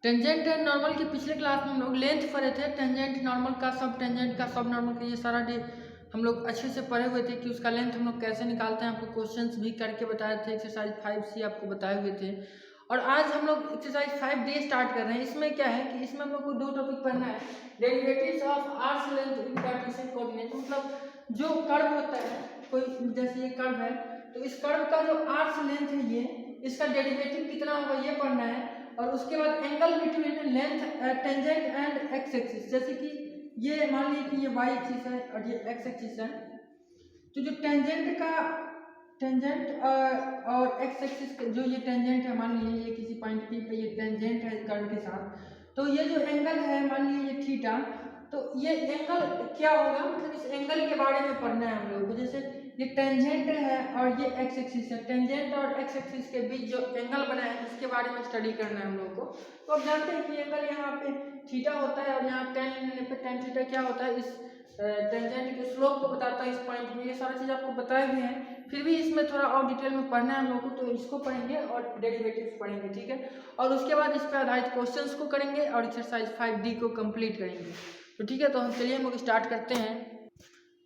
Tangent and normal के पिछले class में हम लोग लेंथ पढ़े थे, टेंजेंट नॉर्मल का, सब टेंजेंट का, सब नॉर्मल का, ये सारा हम लोग अच्छे से पढ़े हुए थे कि उसका लेंथ हम लोग कैसे निकालते हैं। आपको क्वेश्चंस भी करके बताए थे, एक्सरसाइज 5C आपको बताए हुए थे। और आज हम लोग एक्सरसाइज 5D स्टार्ट कर रहे हैं। इसमें क्या है कि इसमें हम लोग को दो टॉपिक पढ़ना है, derivatives of arcs length in Cartesian coordinate. मतलब जो कर्व होता है, कोई जैसे ये कर्व है तो इस कर्व का जो आर्क्स लेंथ है ये, इसका डेरिवेटिव कितना होगा ये पढ़ना है। और उसके बाद angle between length tangent and x axis, जैसे कि ये मान लीजिए कि ये वाई एक्सिस है और ये एक्स एक्सिस है, तो जो टेंजेंट और एक्स एक्सिस जो ये टेंजेंट है, मान लीजिए ये किसी पॉइंट पी पे ये टेंजेंट है कर्व के साथ, तो ये जो एंगल है मान लीजिए ये थीटा, तो ये एंगल क्या होगा, मतलब इस एंगल के बारे में पढ़ना है हम लोगों को। जैसे ये टेंजेंट है और ये एक्स एक्सिस है, टेंजेंट और एक्स एक्सिस के बीच जो एंगल बना है इसके बारे में स्टडी करना है हम लोगों को। तो आप जानते हैं कि एंगल यहाँ पे थीटा होता है और यहाँ टेन थीटा क्या होता है, इस टेंजेंट के स्लोप को बताता है इस पॉइंट में। ये सारा चीज़ आपको बताए हुए हैं, फिर भी इसमें थोड़ा और डिटेल में पढ़ना है हम लोगों को, तो इसको पढ़ेंगे और डेरिवेटिव्स पढ़ेंगे, ठीक है। और उसके बाद इस पर आधारित क्वेश्चंस को करेंगे और एक्सरसाइज 5D को कंप्लीट करेंगे। तो ठीक है, तो हम चलिए हम लोग स्टार्ट करते हैं।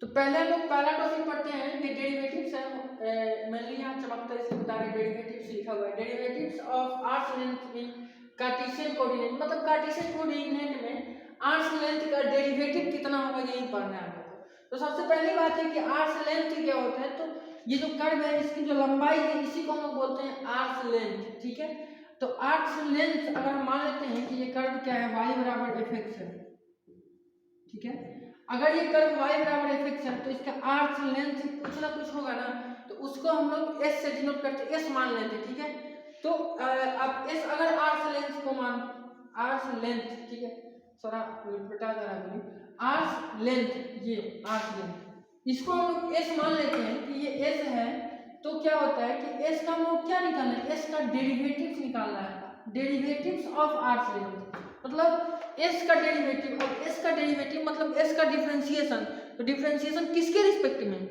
तो पहले हम लोग पहला टॉपिक पढ़ते हैं, ये डेरिवेटिव्स है। मेनली यहाँ चमकता है इसको बता रहे डेरिवेटिव्स लिखा हुआ है, derivatives of arcs length in Cartesian coordinate. मतलब कार्टेशियन कोऑर्डिनेट में आर्क्स लेंथ का डेरिवेटिव कितना होगा यही पढ़ना है हमको। तो सबसे पहली बात है कि आर्क्स लेंथ क्या होता है, तो ये जो कर्व है इसकी जो लंबाई है इसी को हम लोग बोलते हैं आर्क्स लेंथ, ठीक है। तो आर्क्स लेंथ अगर हम मान लेते हैं कि ये कर्व क्या है, y बराबर fx है, ठीक है। अगर ये कर्व y बराबर fx है तो इसका आर्क्स लेंथ कुछ ना कुछ होगा ना, तो उसको हम लोग s से डिनोट करते, s मान लेते हैं, ठीक है। तो अब s अगर आर्क्स लेंथ को मान, आर्क्स लेंथ, ठीक है, थोड़ा बता दे रहा है, आर्क्स लेंथ, ये आर्क्स लेंथ इसको हम लोग s मान लेते हैं कि ये s है। तो क्या होता है कि s का हम लोग क्या निकालना है, s का डेरिवेटिव निकालना है, डेरिवेटिव्स ऑफ आर्क्स लेंथ। मतलब s का डेरिवेटिव, और s का डेरिवेटिव मतलब s का डिफरेंशिएशन। तो डिफरेंशिएशन किसके रिस्पेक्ट में,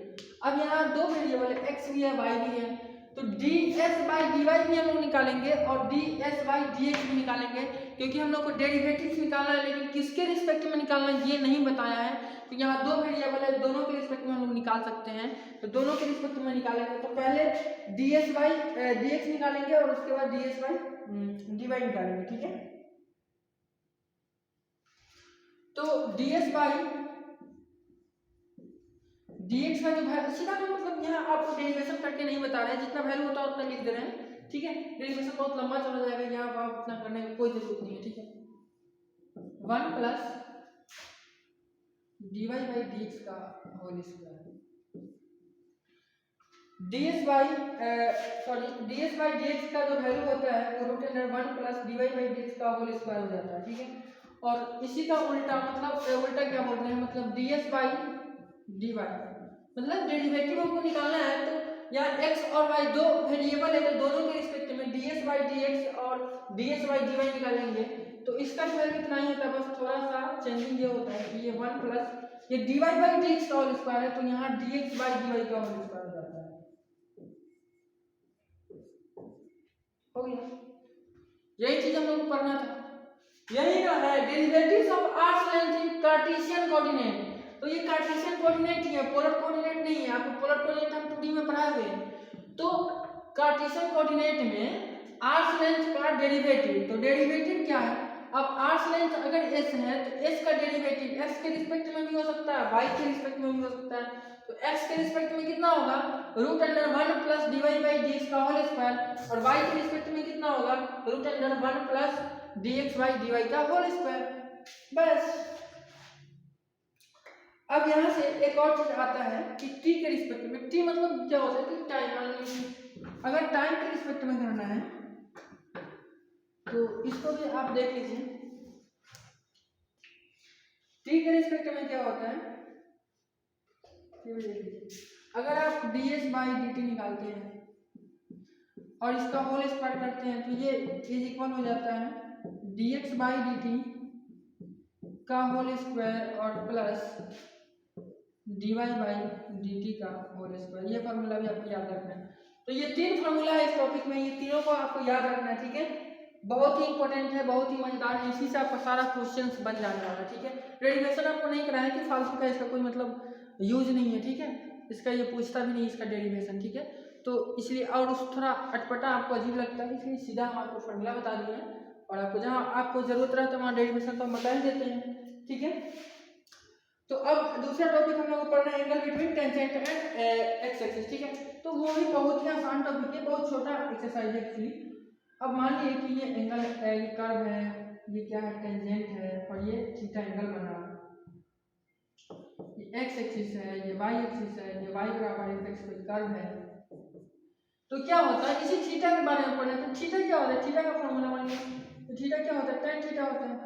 अब यहाँ दो वेरिएबल है, x भी है y भी है, तो ds बाई dy भी हम लोग निकालेंगे और ds बाई dx भी निकालेंगे, क्योंकि हम लोग को डेरिवेटिव्स निकालना है। लेकिन किसके रिस्पेक्ट में निकालना है ये नहीं बताया है, तो यहाँ दो वेरिएबल है, दोनों के रिस्पेक्ट में हम लोग निकाल सकते हैं। तो दोनों के रिस्पेक्ट में निकालेंगे, तो पहले ds बाई dx निकालेंगे और उसके बाद ds बाई dy निकालेंगे, ठीक है। तो ds बाई dx का जो वैल्यू सीधा मतलब यहाँ आपको डेरिवेशन करके नहीं बता रहे हैं, जितना वैल्यू होता है उतना लिख दे रहे हैं, ठीक है। डेरिवेशन बहुत लंबा चला जाएगा, यहाँ आप उतना करने की कोई जरूरत नहीं है, ठीक है। 1 प्लस dy बाई dx का whole square, ds by dx का जो वैल्यू होता है वो root under 1 plus dy by dx का होल स्क्वायर हो जाता है, ठीक है। और इसी का उल्टा, मतलब उल्टा क्या बोल रहे हैं, मतलब ds बाई dy, मतलब डेरिवेटिव हमको निकालना है। तो यहाँ x और y दो वेरिएबल है, तो दोनों के रिस्पेक्ट में ds बाई dx और ds बाई dy निकालेंगे। तो इसका जो वैल्यू इतना ही होता है, बस थोड़ा सा चेंजिंग ये होता है कि ये 1 प्लस ये dy बाई dx का होल स्क्वायर है, तो यहाँ dx बाई dy का होल स्क्वायर हो जाता है, हो गया। यही चीज हम लोग को पढ़ना था, यही ना है derivatives of arcs length in Cartesian coordinate. तो ये कार्टेशियन कोऑर्डिनेट ही है, पोलर कोऑर्डिनेट नहीं है। आपको पोलर कोऑर्डिनेट हम 2D में पढ़ाए हुए हैं। तो कार्टेशियन कोऑर्डिनेट में आर्क्स लेंथ का डेरिवेटिव, तो डेरिवेटिव क्या है, अब आर्क्स लेंथ अगर s है तो s का डेरिवेटिव x के रिस्पेक्ट में भी हो सकता है, y के रिस्पेक्ट में भी हो सकता है। तो x के रिस्पेक्ट में कितना होगा, root under 1 plus dy by dx का होल स्क्वायर, और y के रिस्पेक्ट में कितना होगा, root under 1 plus dx by dy का होल स्क्वायर, बस। अब यहाँ से एक और चीज आता है कि t के रिस्पेक्ट में, t मतलब क्या होता है कि टाइम, अगर टाइम के रिस्पेक्ट में करना है तो इसको भी आप देख लीजिए। t के रिस्पेक्ट में क्या होता है, अगर आप ds बाई dt निकालते हैं और इसका होल स्क्वायर करते हैं तो ये इज इक्वल हो जाता है dx बाई dt का होल स्क्वायर और प्लस dy बाई dt का होल स्क्वायर। ये फार्मूला भी आपको याद रखना है। तो ये तीन फार्मूला है इस टॉपिक में, ये तीनों को आपको याद रखना है, ठीक है। बहुत ही इंपॉर्टेंट है, बहुत ही मजेदार है, इसी से आपका सारा क्वेश्चंस बन जाने वाला है। ठीक है, डेरिवेशन आपको नहीं कराया कि फालतू का इसका कोई मतलब यूज नहीं है। ठीक है, इसका ये पूछता भी नहीं इसका डेरिवेशन। ठीक है, तो इसलिए और उस थोड़ा अटपटा आपको अजीब लगता है, इसलिए सीधा हम आपको फॉर्मूला बता दिए हैं और आपको जहाँ आपको जरूरत रहता है वहाँ डेरिवेशन तो हम बता ही देते हैं। ठीक है, तो अब दूसरा टॉपिक हम लोग पढ़ना है angle between tangent and x axis. ठीक है, तो वो भी बहुत ही आसान टॉपिक है, बहुत छोटा एक्सरसाइज है एक्चुअली। अब मान लीजिए कि ये एंगल ये कर्व है, ये क्या है टेंजेंट है और ये थीटा एंगल बना है, ये एक्स एक्सिस है, ये वाई एक्सिस है, ये वाई बराबर एक्स कोई कर्व है। तो क्या होता है, इसी थीटा के बारे में पढ़ना है। तो थीटा क्या होता है, थीटा का फॉर्मूला मान लीजिए, तो थीटा क्या होता है, टेन थीटा होता है।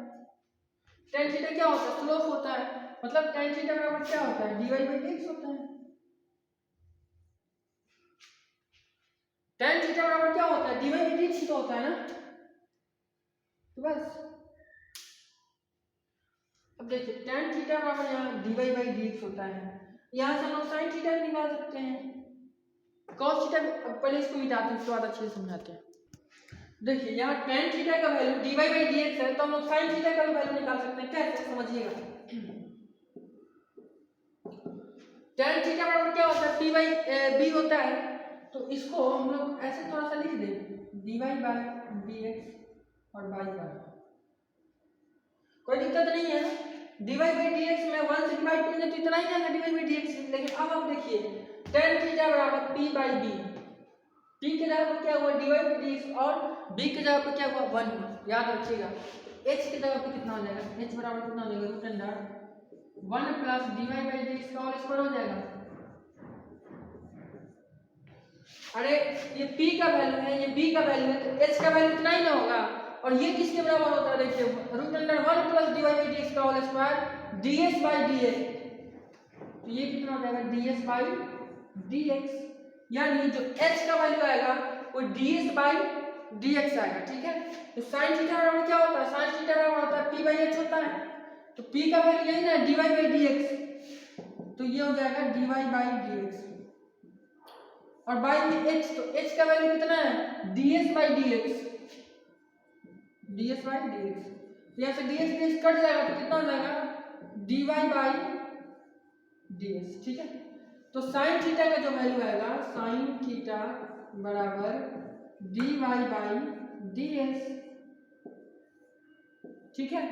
टेन थीटा क्या होता है, स्लोप होता है, मतलब टेन थीटा बराबर क्या होता है, dy बाई dx होता है। टेन थीटा बराबर क्या होता है, dy बाई dx तो होता है ना। तो बस अब देखिए टेन थीटा बराबर यहाँ dy बाई dx होता है, यहाँ से हम लोग साइन थीटा भी निकाल सकते हैं, cos थीटा। पहले इसको मिटाते हैं, उसके बाद अच्छे से समझाते हैं। देखिए यहाँ टेन थीटा का वैल्यू dy बाई dx है, तो हम लोग साइन थीटा का भी वैल्यू निकाल सकते हैं। कैसे, समझिएगा। टेन थीटा बराबर क्या होता है, p बाई b होता है, तो इसको हम लोग ऐसे थोड़ा सा लिख दें, dy बाई dx और बाई बाई, कोई दिक्कत नहीं है। dy बाई dx में 1 से डिवाइड करेंगे तो इतना ही जाएगा dy बाई dx। लेकिन अब आप देखिए टेन थीटा बराबर p बाई b, p के जगह पर क्या हुआ dy बाई dx और b के जगह पर क्या हुआ 1, याद रखिएगा। h के जगह पर कितना हो जाएगा, h बराबर कितना हो जाएगा, root under 1 plus dy by dx का होल स्क्वायर हो जाएगा। अरे ये p का वैल्यू है, ये b का वैल्यू है, तो h का वैल्यू इतना ही ना होगा। और ये किसके बराबर होता है, देखिए root under 1 plus dy by dx का whole square ds by dx, तो ये कितना हो जाएगा ds बाई dx, यानी जो h का वैल्यू आएगा वो ds बाई dx आएगा। ठीक है, तो sin थीटा बराबर क्या होता है, sin थीटा बराबर होता है p बाई h होता है, तो p का वैल्यू यही ना dy बाई dx, तो ये हो जाएगा dy बाई dx और बाई में h, तो h का वैल्यू कितना है ds by dx, ds by dx, तो यहाँ से ds ds कट जाएगा तो कितना हो जाएगा dy बाई ds। ठीक है, तो sin थीटा का जो वैल्यू आएगा sin थीटा बराबर dy बाई ds। ठीक है,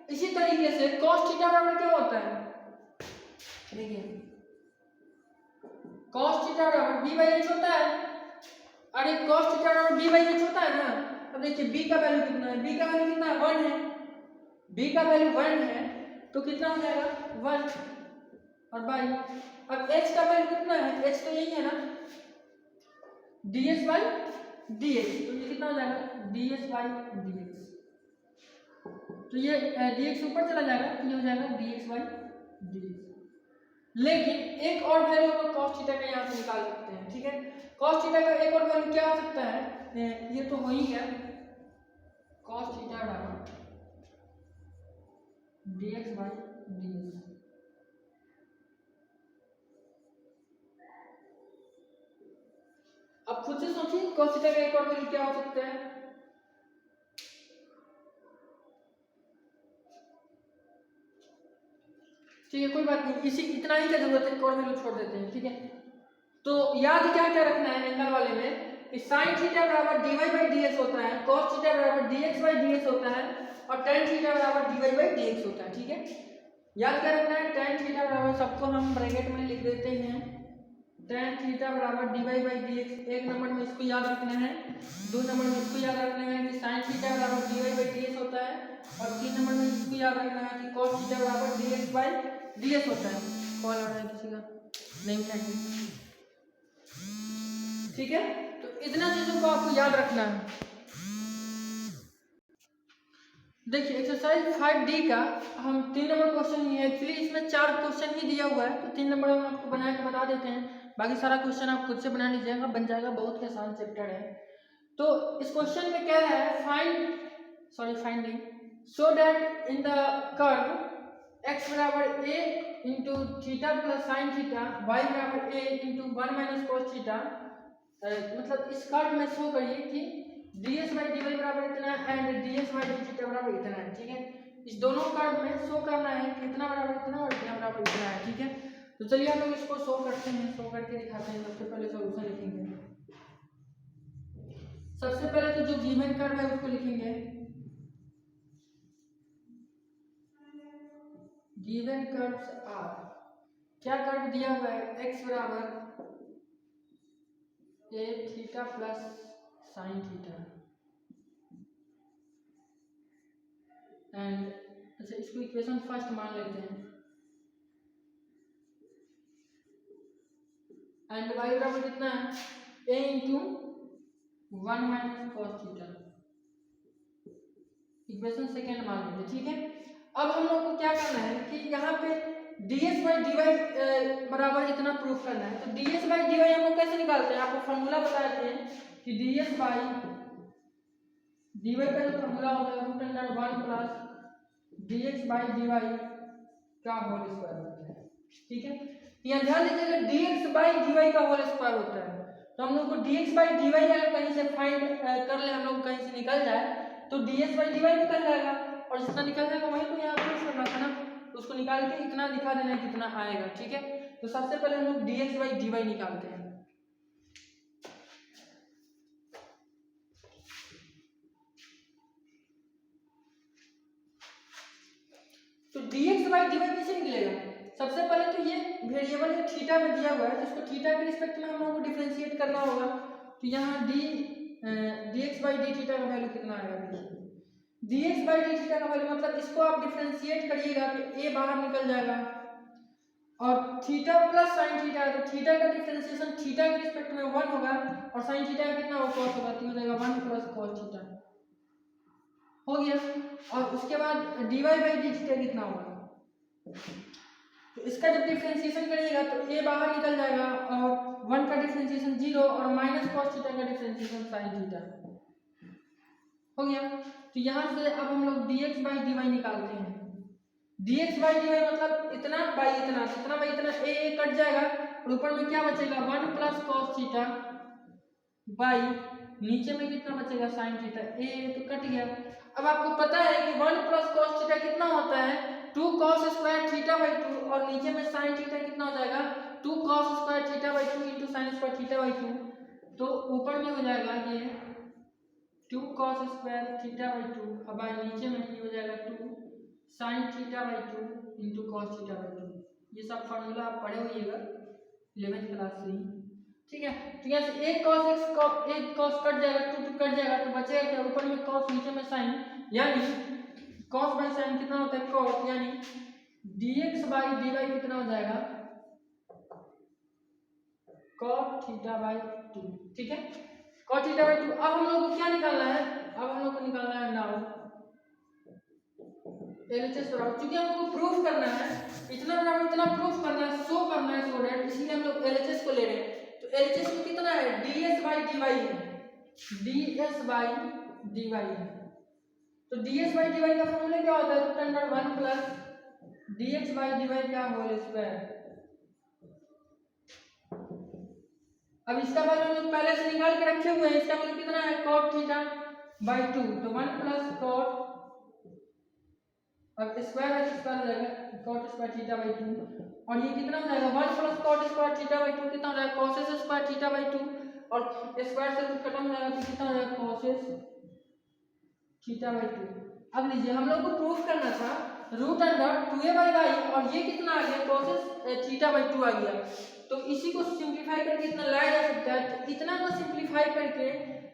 इसी तरीके से cos थीटा बराबर क्या होता है, देखिए cos थीटा बराबर b बाई h होता है। अरे cos थीटा बराबर b बाई h होता है ना। अब देखिए b का वैल्यू कितना है, b का वैल्यू कितना है 1 है, b का वैल्यू 1 है तो कितना हो जाएगा 1 और बाई, अब h का वैल्यू कितना है, h तो यही है ना ds बाई dx, तो ये कितना हो जाएगा ds बाई dx, तो ये dx ऊपर चला जाएगा तो ये हो जाएगा dx बाई dx। लेकिन एक और वैल्यू हम cos थीटा का यहाँ से निकाल सकते हैं। ठीक है, cos थीटा का एक और वैल्यू क्या हो सकता है, ये तो हो ही गया cos थीटा बराबर dx बाई ds। अब खुद से सोचिए cos थीटा का एक और वैल्यू क्या हो सकता है, ठीक है कोई बात नहीं, इसी इतना ही का जरूरत है, एक और वैल्यू छोड़ देते हैं। ठीक है, तो याद क्या क्या रखना है एंगल वाले में कि sin थीटा बराबर dy बाई dx होता है, cos थीटा बराबर dx बाई ds होता है और tan थीटा बराबर dy बाई dx होता है। ठीक है, याद क्या रखना है, tan थीटा बराबर सबको हम ब्रैकेट में लिख देते हैं, tan थीटा बराबर dy बाई dx, एक नंबर में इसको याद रखना है, दो नंबर में इसको याद रखना है कि sin थीटा बराबर dy बाई dx होता है और तीन नंबर में इसको याद रखना है कि cos थीटा बराबर dx बाई ds होता है। कॉल आ रहा है किसी का, नहीं उठाएंगे। ठीक है, तो इतना चीजों को आपको याद रखना है। देखिए एक्सरसाइज 5D का हम 3 नंबर क्वेश्चन ही है, एक्चुअली इसमें 4 क्वेश्चन ही दिया हुआ है, तो 3 नंबर हम आपको बना के बता देते हैं, बाकी सारा क्वेश्चन आप खुद से बना लीजिएगा, बन जाएगा, बहुत ही आसान चैप्टर है। तो इस क्वेश्चन में क्या है, finding so that in the curve x बराबर a into theta plus sine theta, y बराबर a into 1 minus cos theta, मतलब इस कर्व में शो करिए कि ds बाई dy बराबर इतना and ds by dy theta बराबर इतना है, ठीक है। इस दोनों कर्व में शो करना है कि इतना बराबर इतना और इतना बराबर इतना है, ठीक है। तो चलिए हम लोग इसको शो करते हैं, शो करके दिखाते हैं। सबसे पहले सॉल्यूशन लिखेंगे। सबसे पहले तो जो गिवन कर्व है उसको लिखेंगे। गिवन कर्व्स आर, क्या कर्व दिया हुआ है, x बराबर a theta plus sine theta and अच्छा इसको इक्वेशन फर्स्ट मान लेते हैं एंड y बराबर कितना है, a into 1 minus cos theta, equation second मान लेते हैं, ठीक है। अब हम लोग को क्या करना है कि यहाँ पे ds बाई dy बराबर इतना प्रूफ करना है। तो ds बाई dy हम लोग कैसे निकालते हैं, आपको फॉर्मूला बताए थे कि ds बाई dy का जो फॉर्मूला होता है root under 1 plus dx by dy का होल स्क्वायर होता है, ठीक है। यहाँ ध्यान दीजिएगा dx बाई dy का होल स्क्वायर होता है। तो हम लोग को dx बाई dy अगर कहीं से फाइंड कर ले, हम लोग कहीं से निकल जाए तो ds बाई dy निकल जाएगा और जितना निकल जाएगा वही तो यहाँ प्रूफ करना था ना, तो उसको निकाल के इतना दिखा देना है कितना आएगा, ठीक है। तो सबसे पहले हम लोग dx बाई dy निकालते हैं। तो dx बाई dy कैसे निकलेगा, सबसे पहले तो ये वेरिएबल ये थीटा में दिया हुआ है, तो इसको थीटा के रिस्पेक्ट में हम लोग को डिफरेंशिएट करना होगा। तो यहाँ dx बाई डी थीटा का वैल्यू कितना आएगा, देखिए dx बाई डी थीटा का वैल्यू मतलब इसको आप डिफरेंशिएट करिएगा तो a बाहर निकल जाएगा और थीटा प्लस साइन थीटा है, तो थीटा का डिफरेंशिएशन थीटा के रिस्पेक्ट में 1 होगा और साइन थीटा का कितना होगा, cos होगा, तो हो जाएगा 1 प्लस cos थीटा हो गया। और उसके बाद dy बाई डी थीटा कितना होगा, तो इसका जब डिफरेंशिएशन करिएगा तो a बाहर निकल जाएगा और 1 का डिफरेंशिएशन 0 और माइनस cos थीटा का डिफरेंशिएशन sin थीटा हो गया। तो यहाँ से अब हम लोग dx बाई dy निकालते हैं। dx बाई dy मतलब इतना बाई इतना, इतना बाई इतना a कट जाएगा और ऊपर में क्या बचेगा 1 प्लस cos थीटा बाई नीचे में कितना बचेगा sin थीटा, a तो कट गया। अब आपको पता है कि 1 प्लस cos थीटा कितना होता है 2 cos स्क्वायर थीटा बाई 2 और नीचे में sin थीटा कितना हो जाएगा 2 cos square theta by 2 into sine square theta by 2, तो ऊपर में हो जाएगा ये 2 cos स्क्वायर थीटा बाई 2 अब नीचे में ये हो जाएगा 2 sin theta by 2 into cos theta by 2। ये सब फार्मूला आप पढ़े होइएगा 11th क्लास से ही, ठीक है। तो यहाँ से एक cos कट जाएगा 2 कट जाएगा तो बचेगा क्या, ऊपर में cos नीचे में sin, यानी cos बाई sin कितना होता है cos, यानी dx बाई dy कितना हो जाएगा cot थीटा बाई 2, ठीक है, cot थीटा बाई 2। अब हम लोग को क्या निकालना है, अब हम लोग को निकालना है नाउ LHS बराबर, क्योंकि हम लोग को प्रूफ करना है इतना बराबर इतना प्रूफ करना है, शो करना है सो दैट, इसलिए हम लोग LHS को ले रहे हैं। तो LHS में कितना है ds बाई dy है, ds बाई dy है। तो ds बाई dy का फॉर्मूला क्या होता है root under 1 plus dx by dy का होल स्क्वायर। अब इसका वैल्यू हम लोग पहले से निकाल के रखे हुए हैं, इसका वैल्यू कितना है cot थीटा बाई 2, तो 1 प्लस cot अब स्क्वायर है तो स्क्वायर हो जाएगा cot स्क्वायर थीटा बाई 2 और ये कितना हो जाएगा 1 plus cot square theta by 2 कितना हो जाएगा cos स्क्वायर थीटा बाई 2 और स्क्वायर से रूट खत्म हो जाएगा तो कितना हो जाएगा cos थीटा बाई 2। अब लीजिए हम लोग को प्रूफ करना था root under 2a by y और ये कितना आ गया cos थीटा बाई 2 आ गया, तो इसी को सिंपलीफाई करके इतना लाया जा सकता है। तो इतना को सिंपलीफाई करके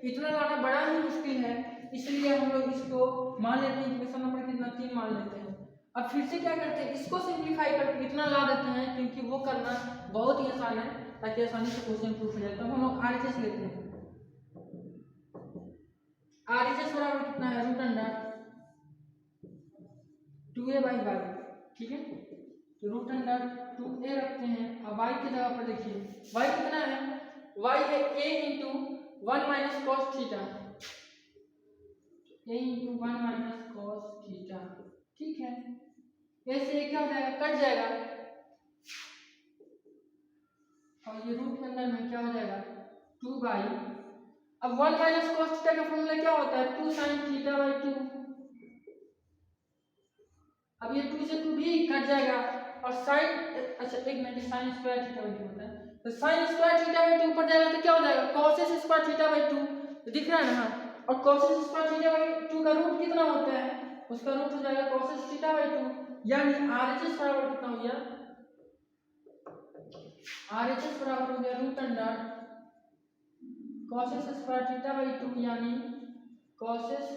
इतना लाना बड़ा ही मुश्किल है, इसलिए हम लोग इसको मान लेते हैं इक्वेशन नंबर कितना 3 मान लेते हैं। अब फिर से क्या करते हैं इसको सिंपलीफाई करके इतना ला देते हैं क्योंकि वो करना बहुत ही आसान है ताकि आसानी से क्वेश्चन प्रूफ हो जाए। तो हम लोग RHS लेते हैं, RHS बराबर कितना है root under 2a by y, ठीक है। तो रूट अंडर 2a रखते हैं, अब y की जगह पर देखिए y कितना है, y है a into 1 minus cos theta, a into 1 minus cos theta, ठीक है। a से क्या हो जाएगा कट जाएगा और ये रूट के अंदर में क्या हो जाएगा 2 बाई, अब 1 माइनस कॉस थीटा का फॉर्मूला क्या होता है, 2 साइन थीटा बाई 2। अब ये 2 से 2 भी कट जाएगा और साइन, अच्छा एक minute, sine square theta by 2 होता है, तो साइन स्क्वायर थीटा बाई 2 ऊपर जाएगा तो क्या हो जाएगा, कॉसेस स्क्वायर थीटा बाई 2, तो दिख रहा है ना। हाँ, और कॉसेस स्क्वायर थीटा बाई 2 का रूट कितना होता है, उसका रूट हो जाएगा कॉसेस थीटा बाई 2, यानी आरएचएस बराबर कितना हो गया, आरएचएस बराबर हो गया root under cosec square theta by 2, यानी कॉसेस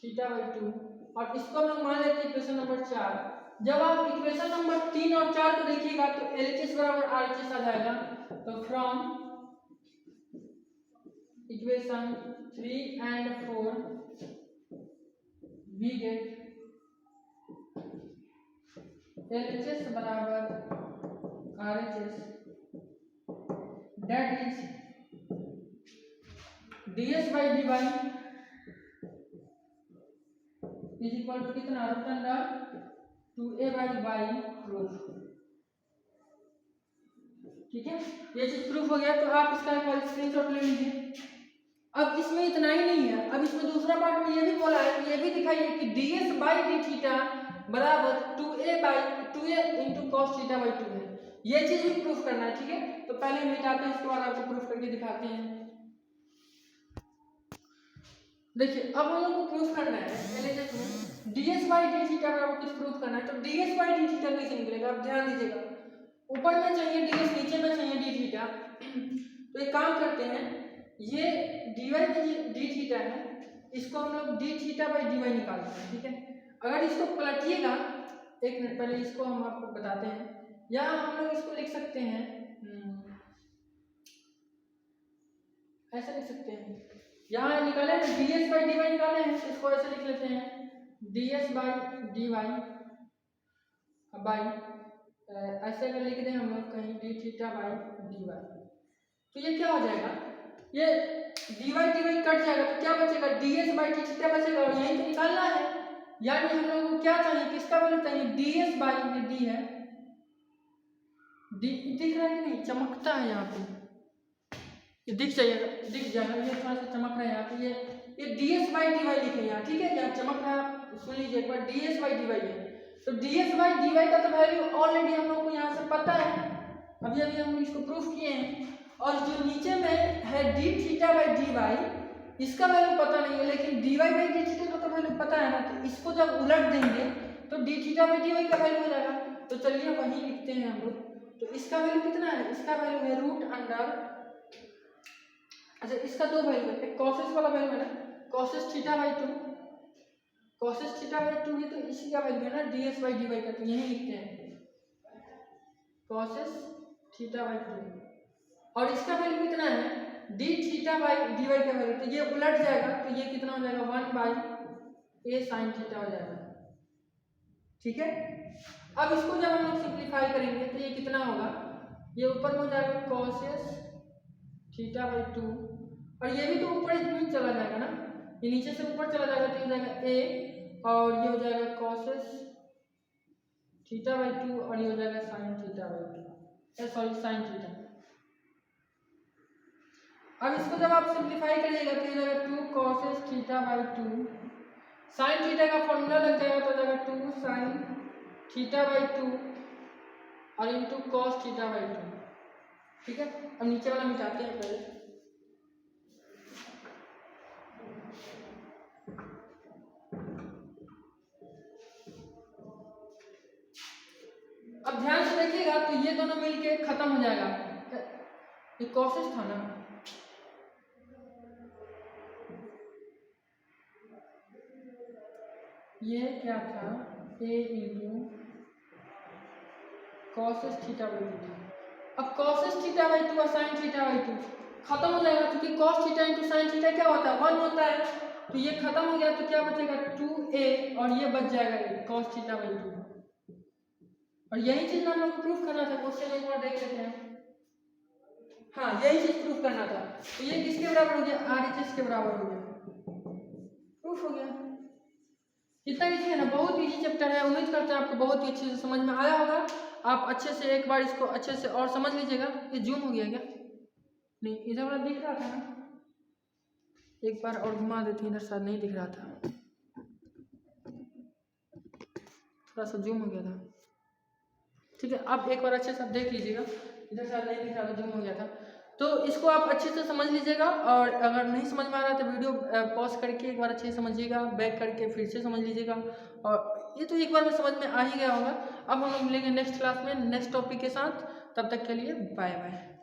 थीटा बाई 2। और इसको हम लोग मान लेते हैं इक्वेशन नंबर 4। जब आप इक्वेशन नंबर 3 और 4 को देखिएगा तो एलएचएस बराबर आरएचएस आ जाएगा। तो from equation 3 and 4 we get LHS बराबर RHS, that is DS by DY is equal to कितना, root under 2a by Y proof. ठीक है, ये चीज प्रूफ हो गया। तो आप इसका एक बार स्क्रीनशॉट ले लीजिए। अब इसमें इतना ही नहीं है, अब इसमें दूसरा पार्ट में ये भी बोला है, ये भी दिखाइए कि ds बाई डी थीटा बराबर 2a into cos theta by 2 है। ये चीज भी प्रूफ करना है। ठीक है, तो पहले हम मिटाते हैं, इसके बाद आपको प्रूफ करके दिखाते हैं। देखिए अब हम लोग को प्रूफ करना है एलएचएस में ds बाई डी थीटा बराबर कुछ प्रूफ करना है। तो ds बाई डी थीटा कैसे निकलेगा, आप ध्यान दीजिएगा, ऊपर में चाहिए ds, नीचे में चाहिए डी थीटा। तो एक काम करते हैं, ये dy बाई डी थीटा है, इसको हम लोग D theta by D Y निकालते हैं। ठीक है, अगर इसको पलटिएगा, एक मिनट पहले इसको हम आपको बताते हैं, या हम लोग इसको लिख सकते हैं ऐसे लिख सकते हैं, यहाँ निकाले ds बाई डी वाई निकाले हैं, इसको ऐसे लिख लेते हैं ds by D Y by, ऐसे अगर लिख दें हम लोग कहीं D theta by D Y, तो ये क्या हो जाएगा, ये dy dy कट जाएगा तो क्या बचेगा, ds बाई डी थीटा बचेगा। और यही तो निकालना है, यानी हम लोग को क्या चाहिए, किसका वैल्यू चाहिए, ds बाई में d है, d दिख रहा है कि नहीं, चमकता है यहाँ पे, ये दिख जाएगा, ये थोड़ा सा चमक रहा है यहाँ पे, ये ds बाई डी वाई लिखे यहाँ। ठीक है, यहाँ चमक रहा है, सुन लीजिए एक बार, ds बाई डी वाई है। तो ds बाई डी वाई का तो वैल्यू ऑलरेडी हम लोग को यहाँ से पता है, अभी अभी हम इसको प्रूफ किए हैं। और जो नीचे में है D theta by D Y, इसका वैल्यू पता नहीं है, लेकिन D Y by D theta का तो वैल्यू पता है ना। तो इसको जब उलट देंगे तो D theta by D Y का वैल्यू हो जाएगा। तो चलिए वही लिखते हैं हम लोग। तो इसका वैल्यू कितना है, इसका वैल्यू है रूट अंडर, अच्छा इसका दो वैल्यू है, एक कॉसेस वाला वैल्यू है ना, causes theta by 2, causes theta by 2 ये तो इसी का वैल्यू है ना, ds बाई डी वाई का, तो यही लिखते हैं कॉसेस थीटा बाई 2। और इसका वैल्यू कितना है, D theta by D Y का वैल्यू, तो ये उलट जाएगा, तो ये कितना हो जाएगा, 1 बाई ए साइन थीटा हो जाएगा। ठीक है, अब इसको जब हम लोग सिंप्लीफाई करेंगे तो ये कितना होगा, ये ऊपर में हो जाएगा कॉसेस थीटा बाई 2, और ये भी तो ऊपर ही चला जाएगा ना, ये नीचे से ऊपर चला जाएगा, तो ये हो जाएगा a, और ये हो जाएगा कॉसेस थीटा बाई 2, और ये हो जाएगा sine theta by 2, sorry sine theta. अब इसको जब आप सिंप्लीफाई करिएगा तो ये जाएगा 2 causes theta by 2, sine theta का फॉर्मूला लग जाएगा तो जाएगा 2 साइन थीटा बाई 2 और इनटू कॉस थीटा बाई 2। ठीक है, अब नीचे वाला मिटाते हैं पहले। अब ध्यान से देखिएगा तो ये दोनों मिलके खत्म हो जाएगा, ये कॉसेस था ना, ये क्या था, a into causes theta by 2। अब कॉसेस थीटा बाई 2 और साइन थीटा बाई 2 खत्म हो जाएगा, क्योंकि cos theta into sine theta क्या होता है, 1 होता है। तो ये खत्म हो गया तो क्या बचेगा, 2a, और ये बच जाएगा कॉस थीटा बाई 2। और यही चीज हम लोग को प्रूफ करना था, क्वेश्चन एक बार देख लेते हैं। हाँ, यही चीज प्रूफ करना था। तो ये किसके बराबर हो गया, आरएचएस के बराबर हो गया, प्रूफ हो गया। कितना इजी है ना, बहुत इजी चैप्टर है। उम्मीद करते हैं आपको बहुत ही अच्छे से समझ में आया होगा। आप अच्छे से एक बार इसको अच्छे से और समझ लीजिएगा। ये जूम हो गया क्या? नहीं, इधर वाला दिख रहा था ना, एक बार और घुमा देती हूँ, इधर शायद नहीं दिख रहा था, थोड़ा सा जूम हो गया था। ठीक है, आप एक बार अच्छे से देख लीजिएगा, इधर शायद नहीं दिख रहा था, जूम हो गया था। तो इसको आप अच्छे से समझ लीजिएगा, और अगर नहीं समझ में आ रहा तो वीडियो पॉज करके एक बार अच्छे से समझिएगा, बैक करके फिर से समझ लीजिएगा, और ये तो एक बार में समझ में आ ही गया होगा। अब हम लोग मिलेंगे नेक्स्ट क्लास में नेक्स्ट टॉपिक के साथ, तब तक के लिए बाय बाय।